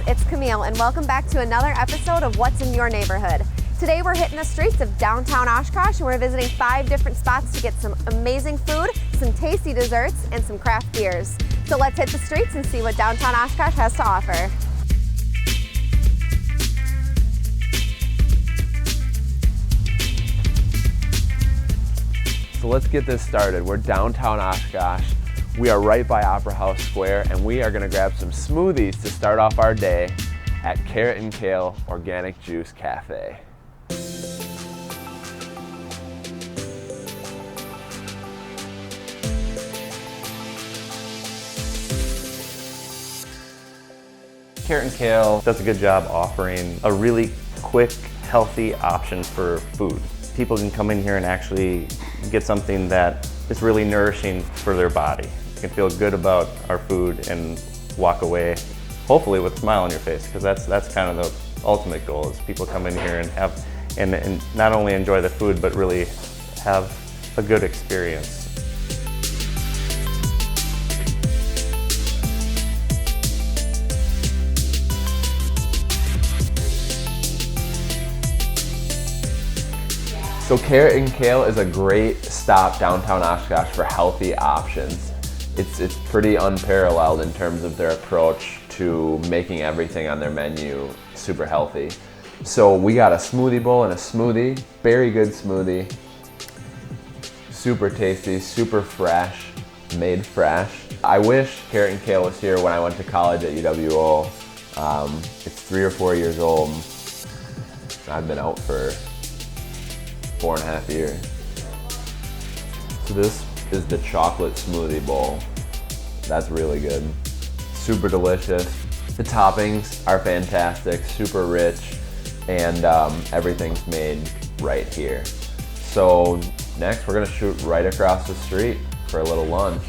it's Camille, and welcome back to another episode of What's in Your Neighborhood. Today we're hitting the streets of downtown Oshkosh, and we're visiting 5 different spots to get some amazing food, some tasty desserts, and some craft beers. So let's hit the streets and see what downtown Oshkosh has to offer. So let's get this started. We're downtown Oshkosh. We are right by Opera House Square, and we are gonna grab some smoothies to start off our day at Carrot and Kale Organic Juice Cafe. Carrot and Kale does a good job offering a really quick, healthy option for food. People can come in here and actually get something that is really nourishing for their body. You can feel good about our food and walk away, hopefully with a smile on your face, because that's kind of the ultimate goal, is people come in here and have, and not only enjoy the food, but really have a good experience. So Carrot and Kale is a great stop downtown Oshkosh for healthy options. It's pretty unparalleled in terms of their approach to making everything on their menu super healthy. So we got a smoothie bowl and a smoothie, very good smoothie. Super tasty, super fresh, made fresh. I wish Carrot and Kale was here when I went to college at UWO. It's 3 or 4 years old. I've been out for 4.5 years. So this is the chocolate smoothie bowl. That's really good. Super delicious. The toppings are fantastic, super rich, and everything's made right here. So next we're gonna shoot right across the street for a little lunch.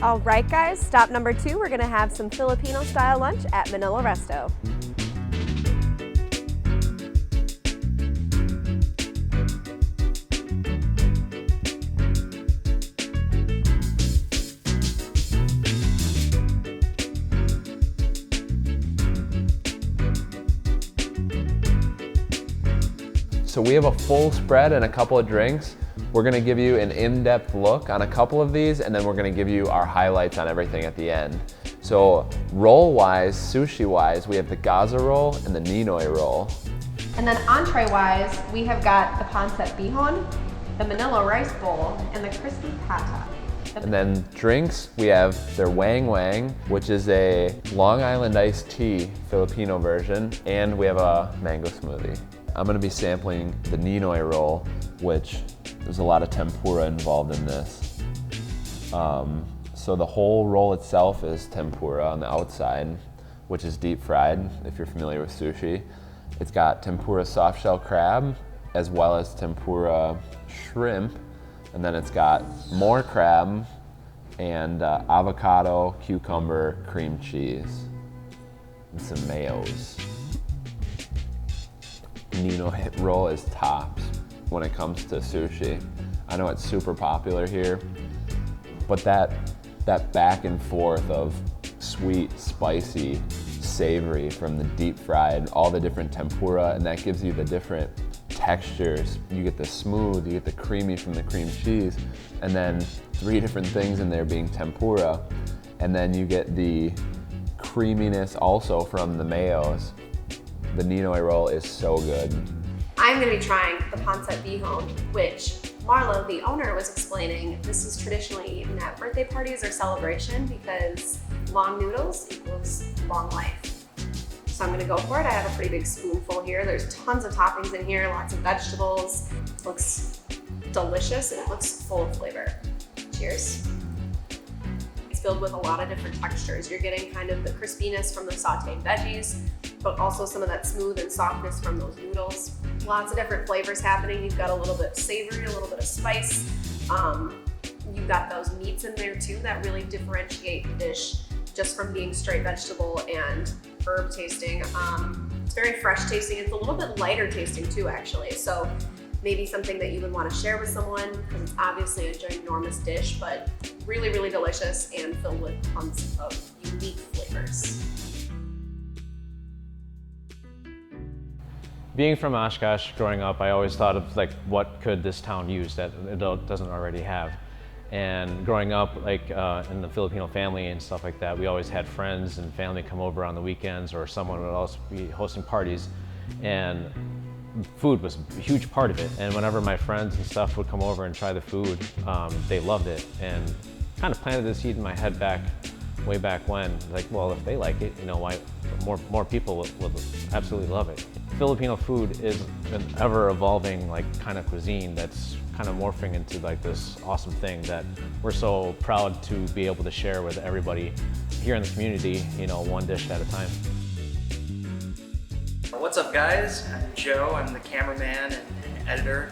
All right, guys, stop number 2, we're gonna have some Filipino style lunch at Manila Resto. So we have a full spread and a couple of drinks. We're gonna give you an in-depth look on a couple of these, and then we're gonna give you our highlights on everything at the end. So roll-wise, sushi-wise, we have the Gaza roll and the Ninoy roll. And then entree-wise, we have got the pancit bihon, the Manila rice bowl, and the crispy pata. And then drinks, we have their Wang Wang, which is a Long Island iced tea Filipino version, and we have a mango smoothie. I'm gonna be sampling the Ninoy roll, which there's a lot of tempura involved in this. So the whole roll itself is tempura on the outside, which is deep fried, if you're familiar with sushi. It's got tempura soft shell crab, as well as tempura shrimp, and then it's got more crab and avocado, cucumber, cream cheese, and some mayos. Ninoy roll is tops when it comes to sushi. I know it's super popular here, but that back and forth of sweet, spicy, savory from the deep fried, all the different tempura, and that gives you the different textures. You get the smooth, you get the creamy from the cream cheese, and then 3 different things in there being tempura, and then you get the creaminess also from the mayos. The Ninoy roll is so good. I'm gonna be trying the pancit bihon, which Marlo, the owner, was explaining this is traditionally eaten at birthday parties or celebration because long noodles equals long life. So I'm gonna go for it. I have a pretty big spoonful here. There's tons of toppings in here, lots of vegetables. It looks delicious and it looks full of flavor. Cheers. It's filled with a lot of different textures. You're getting kind of the crispiness from the sauteed veggies, but also some of that smooth and softness from those noodles. Lots of different flavors happening. You've got a little bit savory, a little bit of spice. You've got those meats in there too that really differentiate the dish just from being straight vegetable and herb tasting. It's very fresh tasting. It's a little bit lighter tasting too, actually. So maybe something that you would want to share with someone, because it's obviously a ginormous dish, but really, really delicious and filled with tons of unique flavors. Being from Oshkosh, growing up, I always thought of like, what could this town use that it doesn't already have? And growing up, like in the Filipino family and stuff like that, we always had friends and family come over on the weekends, or someone would also be hosting parties, and food was a huge part of it. And whenever my friends and stuff would come over and try the food, they loved it, and kind of planted the seed in my head way back when. Like, well, if they like it, you know, why more people will absolutely love it. Filipino food is an ever-evolving like kind of cuisine that's kind of morphing into like this awesome thing that we're so proud to be able to share with everybody here in the community, you know, one dish at a time. What's up, guys? I'm Joe. I'm the cameraman and editor,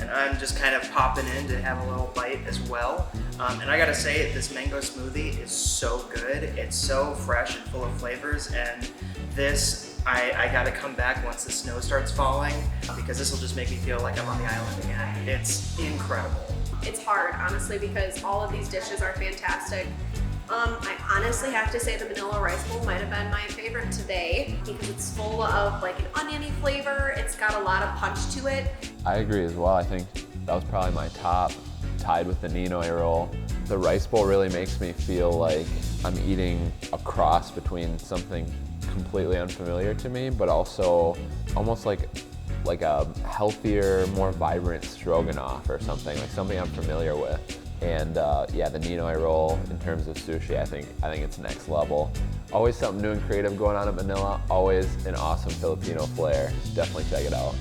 and I'm just kind of popping in to have a little bite as well. And I gotta say, this mango smoothie is so good. It's so fresh and full of flavors, and this, I gotta come back once the snow starts falling, because this will just make me feel like I'm on the island again. It's incredible. It's hard, honestly, because all of these dishes are fantastic. I honestly have to say the Manila rice bowl might have been my favorite today, because it's full of like an oniony flavor. It's got a lot of punch to it. I agree as well. I think that was probably my top, tied with the Ninoy roll. The rice bowl really makes me feel like I'm eating a cross between something completely unfamiliar to me, but also almost like a healthier, more vibrant stroganoff or something, like something I'm familiar with. And yeah, the Ninoy roll in terms of sushi, I think it's next level. Always something new and creative going on at Manila. Always an awesome Filipino flair. Definitely check it out.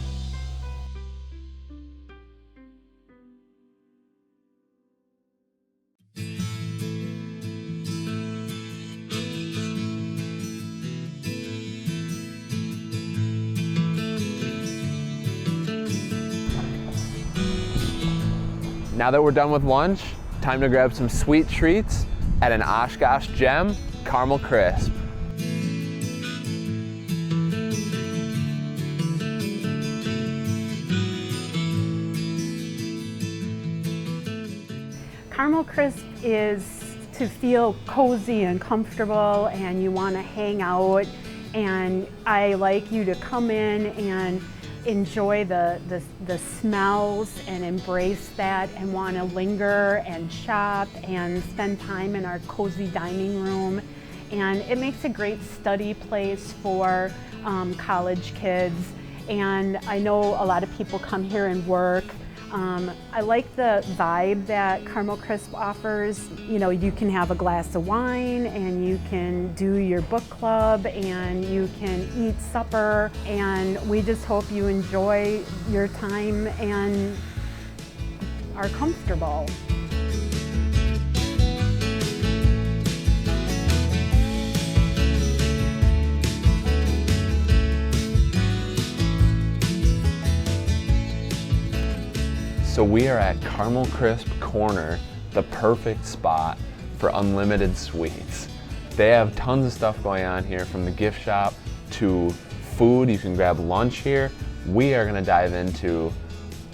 Now that we're done with lunch, time to grab some sweet treats at an Oshkosh gem, Caramel Crisp. Caramel Crisp is to feel cozy and comfortable, and you want to hang out, and I like you to come in and enjoy the smells and embrace that, and want to linger and shop and spend time in our cozy dining room. And it makes a great study place for college kids, and I know a lot of people come here and work. I like the vibe that Caramel Crisp offers. You know, you can have a glass of wine, and you can do your book club, and you can eat supper, and we just hope you enjoy your time and are comfortable. So we are at Caramel Crisp Corner, the perfect spot for unlimited sweets. They have tons of stuff going on here, from the gift shop to food. You can grab lunch here. We are gonna dive into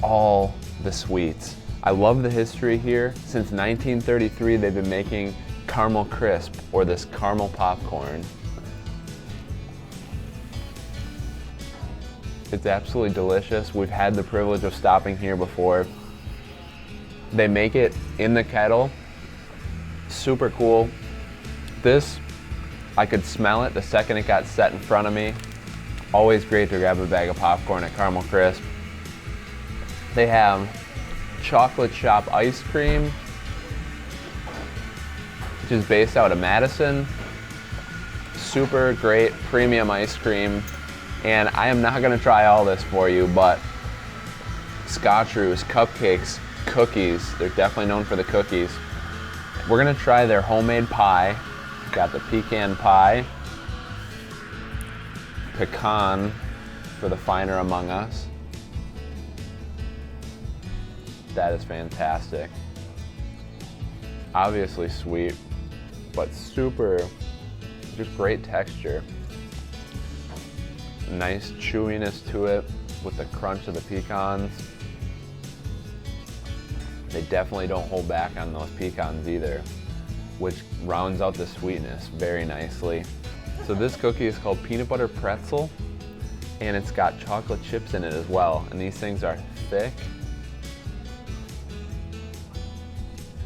all the sweets. I love the history here. Since 1933, they've been making Caramel Crisp, or this caramel popcorn. It's absolutely delicious. We've had the privilege of stopping here before. They make it in the kettle. Super cool. This, I could smell it the second it got set in front of me. Always great to grab a bag of popcorn at Caramel Crisp. They have chocolate shop ice cream, which is based out of Madison. Super great premium ice cream. And I am not gonna try all this for you, but scotcheroos, cupcakes, cookies, they're definitely known for the cookies. We're gonna try their homemade pie. Got the pecan pie, pecan for the finer among us. That is fantastic. Obviously sweet, but super, just great texture. Nice chewiness to it with the crunch of the pecans. They definitely don't hold back on those pecans either, which rounds out the sweetness very nicely. So this cookie is called peanut butter pretzel, and it's got chocolate chips in it as well. And these things are thick,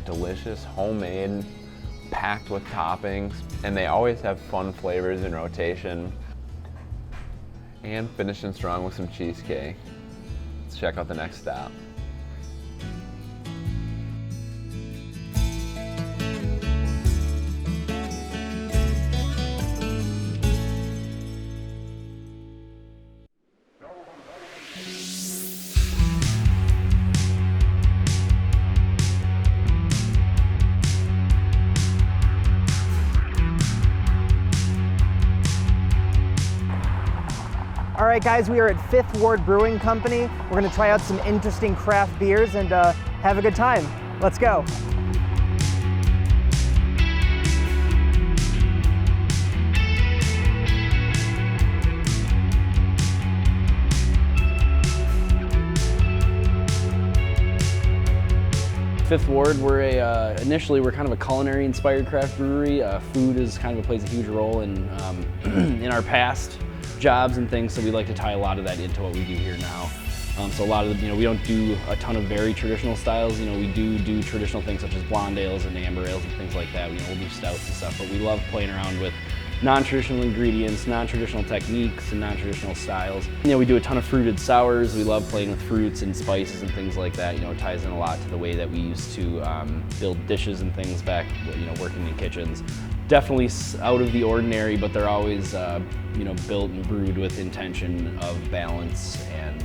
delicious, homemade, packed with toppings, and they always have fun flavors in rotation. And finishing strong with some cheesecake. Let's check out the next stop. All right, guys, we are at Fifth Ward Brewing Company. We're gonna try out some interesting craft beers and have a good time. Let's go. Fifth Ward, initially we're kind of a culinary inspired craft brewery. Food is kind of plays a huge role in in our past jobs and things, so we like to tie a lot of that into what we do here now. So a lot of we don't do a ton of very traditional styles. We do traditional things such as blonde ales and amber ales and things like that. We'll do stouts and stuff, but we love playing around with non-traditional ingredients, non-traditional techniques, and non-traditional styles. We do a ton of fruited sours. We love playing with fruits and spices and things like that. It ties in a lot to the way that we used to build dishes and things back, working in kitchens. Definitely out of the ordinary, but they're always, built and brewed with intention of balance and,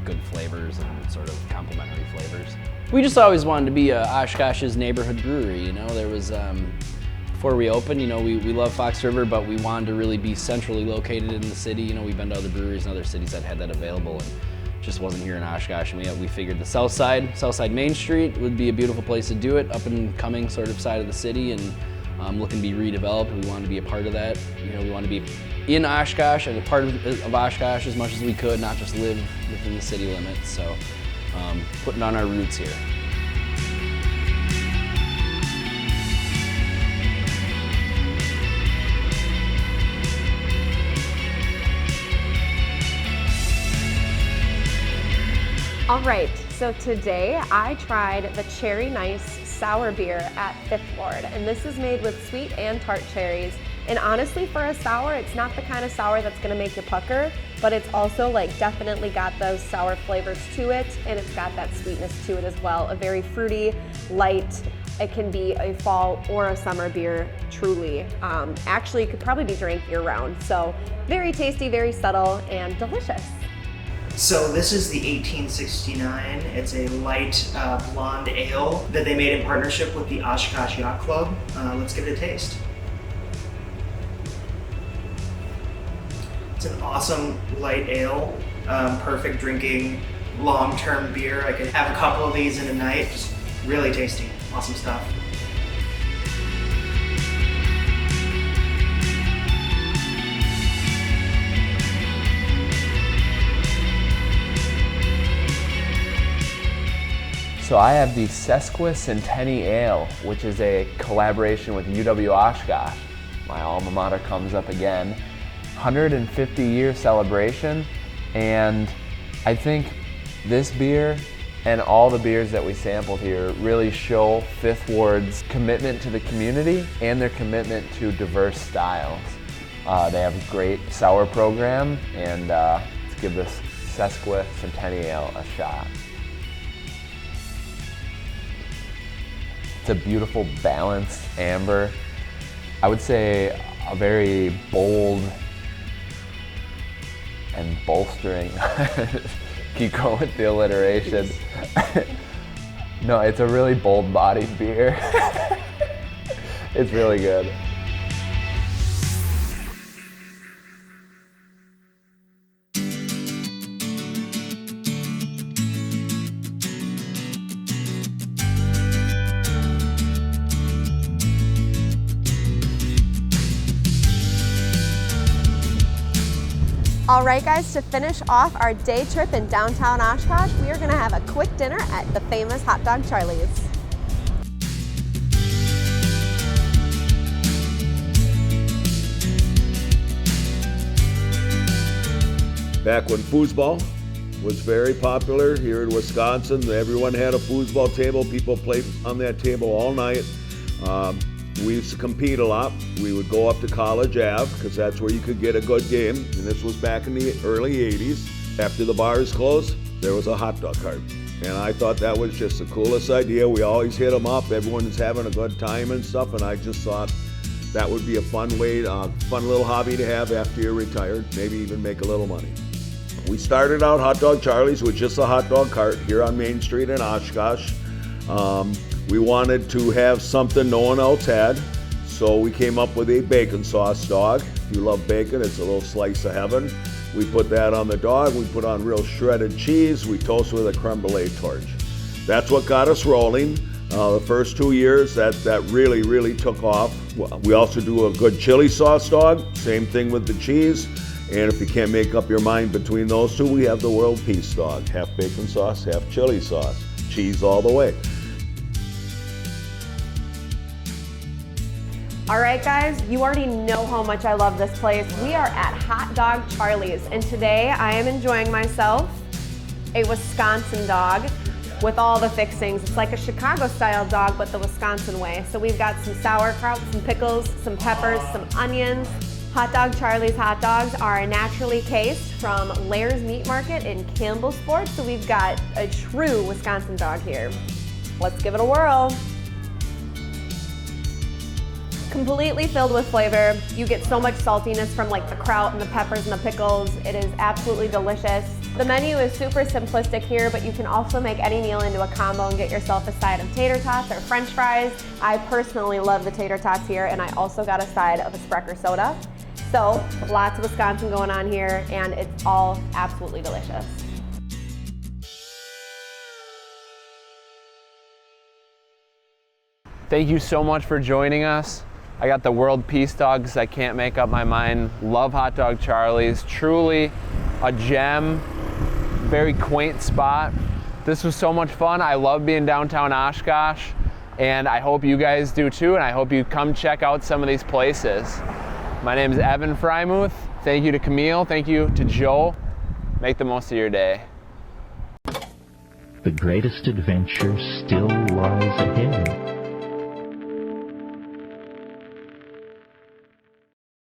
good flavors and sort of complementary flavors. We just always wanted to be Oshkosh's neighborhood brewery. There was, before we opened, we love Fox River, but we wanted to really be centrally located in the city. We've been to other breweries in other cities that had that available, and just wasn't here in Oshkosh. And we figured the South Side Main Street would be a beautiful place to do it, up and coming sort of side of the city, and looking to be redeveloped. We wanted to be a part of that. We want to be in Oshkosh and a part of Oshkosh as much as we could, not just live within the city limits. So putting on our roots here. All right, so today I tried the Cherry Nice sour beer at Fifth Ward, and this is made with sweet and tart cherries. And honestly, for a sour, it's not the kind of sour that's gonna make you pucker, but it's also definitely got those sour flavors to it, and it's got that sweetness to it as well. A very fruity, light, it can be a fall or a summer beer, truly. Actually, it could probably be drank year round. So very tasty, very subtle, and delicious. So this is the 1869. It's a light blonde ale that they made in partnership with the Oshkosh Yacht Club. Let's give it a taste. It's an awesome light ale, perfect drinking, long-term beer. I could have a couple of these in a night. Just really tasty, awesome stuff. So I have the Sesquicentennial Ale, which is a collaboration with UW Oshkosh. My alma mater comes up again. 150-year celebration, and I think this beer and all the beers that we sampled here really show Fifth Ward's commitment to the community and their commitment to diverse styles. They have a great sour program, and let's give this Sesquicentennial Ale a shot. It's a beautiful, balanced amber. I would say a very bold and bolstering, keep going with the alliteration, No, it's a really bold-bodied beer. It's really good. All right, guys, to finish off our day trip in downtown Oshkosh, we are gonna have a quick dinner at the famous Hot Dog Charlie's. Back when foosball was very popular here in Wisconsin, everyone had a foosball table. People played on that table all night. We used to compete a lot. We would go up to College Ave because that's where you could get a good game. And this was back in the early 80s. After the bars closed, there was a hot dog cart. And I thought that was just the coolest idea. We always hit them up. Everyone's having a good time and stuff. And I just thought that would be a fun little hobby to have after you're retired. Maybe even make a little money. We started out Hot Dog Charlie's with just a hot dog cart here on Main Street in Oshkosh. We wanted to have something no one else had, so we came up with a bacon sauce dog. If you love bacon, it's a little slice of heaven. We put that on the dog. We put on real shredded cheese. We toast with a creme brulee torch. That's what got us rolling. The first 2 years, that really took off. We also do a good chili sauce dog. Same thing with the cheese. And if you can't make up your mind between those two, we have the world peace dog. Half bacon sauce, half chili sauce. Cheese all the way. All right, guys, you already know how much I love this place. We are at Hot Dog Charlie's, and today I am enjoying myself a Wisconsin dog with all the fixings. It's like a Chicago-style dog, but the Wisconsin way. So we've got some sauerkraut, some pickles, some peppers, some onions. Hot Dog Charlie's hot dogs are naturally cased from Lair's Meat Market in Campbellsport, so we've got a true Wisconsin dog here. Let's give it a whirl. Completely filled with flavor. You get so much saltiness from like the kraut and the peppers and the pickles. It is absolutely delicious. The menu is super simplistic here, but you can also make any meal into a combo and get yourself a side of tater tots or french fries. I personally love the tater tots here, and I also got a side of a Sprecher soda. So lots of Wisconsin going on here, and it's all absolutely delicious. Thank you so much for joining us. I got the world peace dogs. I can't make up my mind. Love Hot Dog Charlie's. Truly a gem. Very quaint spot. This was so much fun. I love being downtown Oshkosh, and I hope you guys do too, and I hope you come check out some of these places. My name is Evan Frymuth. Thank you to Camille. Thank you to Joe. Make the most of your day. The greatest adventure still lies ahead.